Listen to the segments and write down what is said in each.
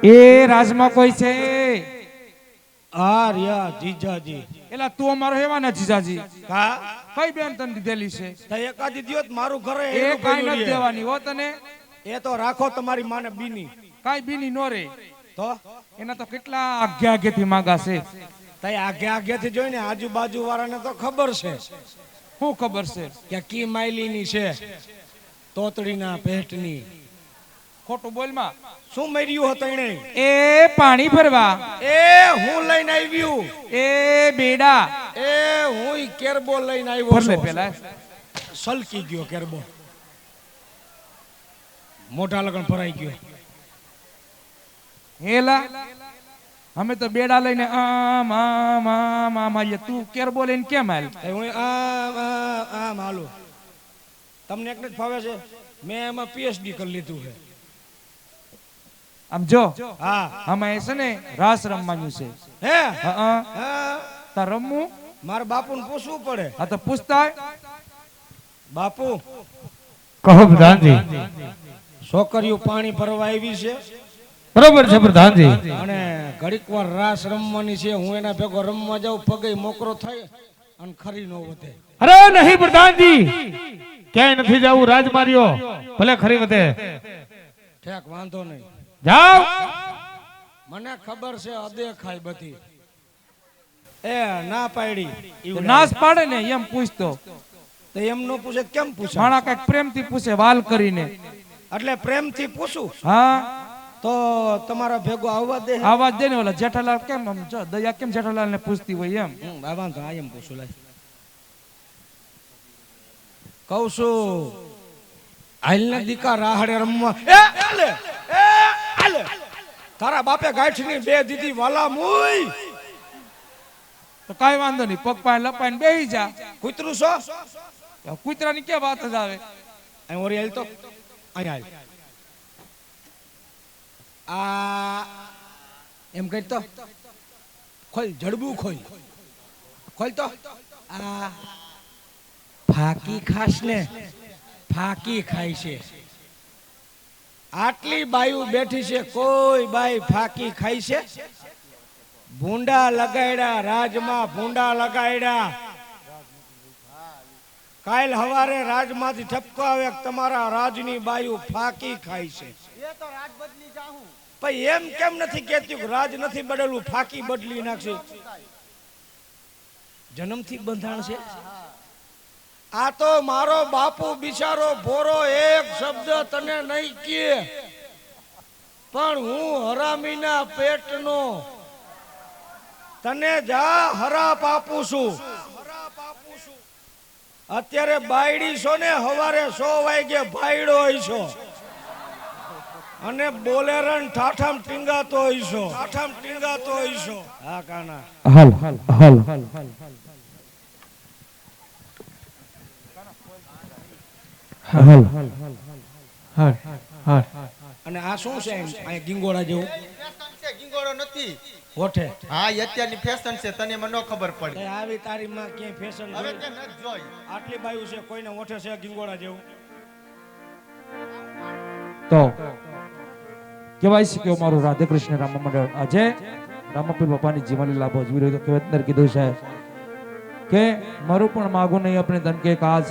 એ રાજમાં કોઈ છે? આ રિયા જીજાજી. એલા તું અમારો હેવા ને જીજાજી. કા કઈ બેન તને દીધેલી છે? તો એકાદી દિયોત મારું ઘરે એ એનું કાઈ કર્યું નથી છે. દેવાની હો તને. એ તો રાખો તમારી માને બીની. કાઈ બીની નો રે. તો એના તો કેટલા આગે આગેથી માંગા છે. તઈ આગે આગેથી જોઈને આજુબાજુ વાળાને તો ખબર છે. શું ખબર છે? કે કી માયલીની છે, તોતડીના પેટની. ખોટું બોલમાં. શું મર્યું હતો એને? એ પાણી ભરવા. એ હું લઈને આવ્યું. એ બેડા. એ હું કેરબો લઈને આવ્યો ભરલે છું. પેલા સલકી ગયો કેરબો. મોઢા લગન ભરાઈ ગયો. હેલા અમે તો બેડા લઈને આમ આમ આમ આમ આવીએ. તું કેરબો લઈને કેમ હાલ? હું આમ હાલું. તમને એકને જ ફાવે છે? મેં એમાં પીએચડી કરી લીધું છે. આમ જો હા આમાં એ છે ને રાસ રમવાનું છે. હે હા હા તાર રમવું? મારા બાપુને પૂછવું પડે. આ તો પૂછતા બાપુ કહો પ્રધાનજી. છોકરીઓ પાણી ભરવા આવી છે બરોબર છે પ્રધાનજી. અને ઘડીક વાર રાસ રમવાની છે. હું એના ભેગો રમવા જાઉં, પગે મોકરો થાય અને ખરી નો વધે. અરે નહીં પ્રધાનજી, ક્યાંય નથી જવું. રાજ માર્યો ભલે ખરી વધે. ઠેક વાંધો નહીં. જાઓ. મને ખબર છે અદેખાય બધી. એ ના પાડી. નાશ પાડે ને એમ પૂછતો. તો એમ નો પૂછે કેમ પૂછે? માણા કઈક પ્રેમથી પૂછે, વાલ કરીને. એટલે પ્રેમથી પૂછું હા તો તમારા ભેગો આવવા દે. આવાજ દે ને. ઓલા જેઠાલાલ કેમ આમ જો દયા કેમ જેઠાલાલ ને પૂછતી હોય એમ. વાંધો આ એમ પૂછું. લાય કહું છું હાલ ને દીકા રાહડે રમવા. એ આલે એ આલે. તારા બાપે ગાંઠની બે દીધી વાલા મુઈ. તો કાઈ વાંધો નહીં, પગ પાય લપાઈને બેહી જા. કૂતરું છો? કૂતરાની ક્યાં વાત જ આવે? અહીં ઓરી હાલ તો અહીં હાલ. આ એમ કહી તો ખોલ, જડબું ખોલ. ખોલ તો આ ફાકી ખાસ ને. ફાકી ખાય છે. આટલી બાયું બેઠી છે, કોઈ બાઈ ફાકી ખાય છે? ભૂંડા લગાડ્યા રાજમાં, ભૂંડા લગાડ્યા. કાલ હવારે રાજમાંથી ઠપકો આવે કે તમારા રાજની બાયું ફાકી ખાય છે. ભાઈ એમ કેમ નથી કહેતી કે રાજ નથી બદલવું, ફાકી બદલી નાખશે? જન્મથી બંધાણ છે. આ તો મારો બાપુ બિચારો ભોરો એક શબ્દ તને નહીં કહે, પણ હું હરામીના પેટનો તને જા હરાપ આપું છું. અત્યારે બાયડી છો ને, હવારે 100 વાગે ભાઈડો હોય છો અને બોલેરન ઠાઠામ ટીંગાતો હોય છો. ઠાઠામ ટીંગાતો હોય છો. હા કાના હાલ હાલ હાલ. હાલ હાલ હાલ. અને આ શું છે? અહીંયા ગીંગોળા જેવું ગીંગોળો નથી. હોઠે. હા એ અત્યારની ફેશન છે, તને મને ન ખબર પડે. તે આવી તારી માં ક્યાંય ફેશન હવે જોઈ? તે નથી જોઈ. આટલી બાયું છે, કોઈને હોઠે છે ગીંગોળા જેવું? તો કહેવાય છે કે અમારું રાધે કૃષ્ણ રામ મંડળ આજે રામપીર બાપાની જીવનલીલા ભજવી રહ્યું. તો કહેવત અંદર કીધું છે કે મારું પણ માગું નહીં આપણે ધન કે કાજ,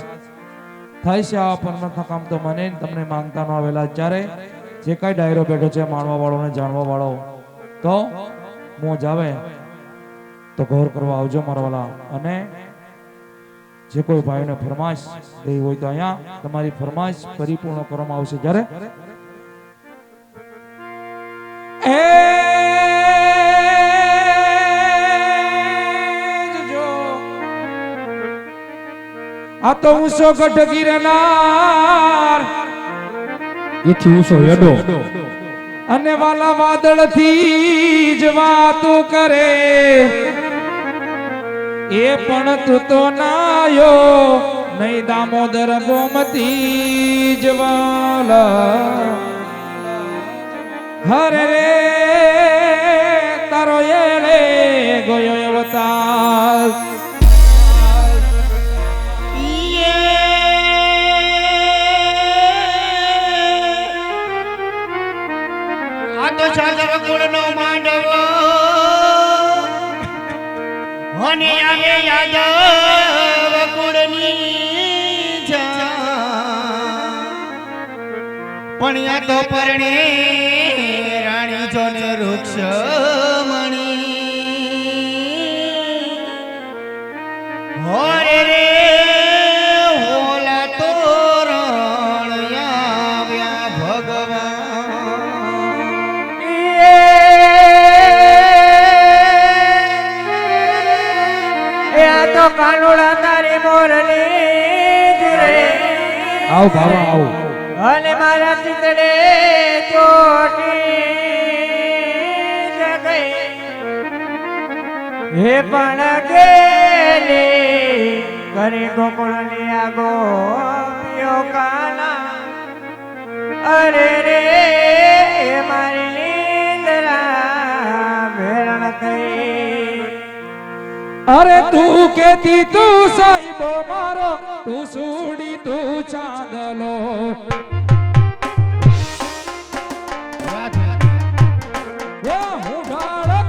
થાય છે આ પરમાત્મા કામ તો મને તમને માંગતા ન આવેલા. જ્યારે જે કાંઈ ડાયરો બેઠો છે માણવા વાળો ને જાણવા વાળો, તો મોજ આવે તો ગૌર કરવા આવજો મારા વાલા. અને જે કોઈ ભાઈને ફરમાઈશ દેવી હોય તો અહીંયા તમારી ફરમાઈશ પરિપૂર્ણ કરવામાં આવશે. જ્યારે આ તો ઊંચો ગઢ ગિરનાર, એથી ઊંચો યડો, અને વાલા વાદળ થી જ વાતો કરે. એ પણ તું તો નાયો નહીં દામોદર ગોમતી જવાલા. હરે રે તારો એળે ગયો અવતાર. આ તો ચાદર મને આવે યાદવ કુળની પણ આ તો પરણે રાણી જોને વૃક્ષ મણી હોરે રે હોલા તોરણ આવ્યા ભગવાન તો કાનુડા તારી મોરલી જુરે આવ બાબા આવ અને મારા ચિતડે ચોટી જગઈ હે પણ ગેલી ઘરે ગોકુળની આગો પિયો કાના અરે રે મારી નીંદરા ભેરણ થઈ અરે તું કેતી તું સાહેબો મારો તું સુડી તું ચાંદલો હું ઢાળ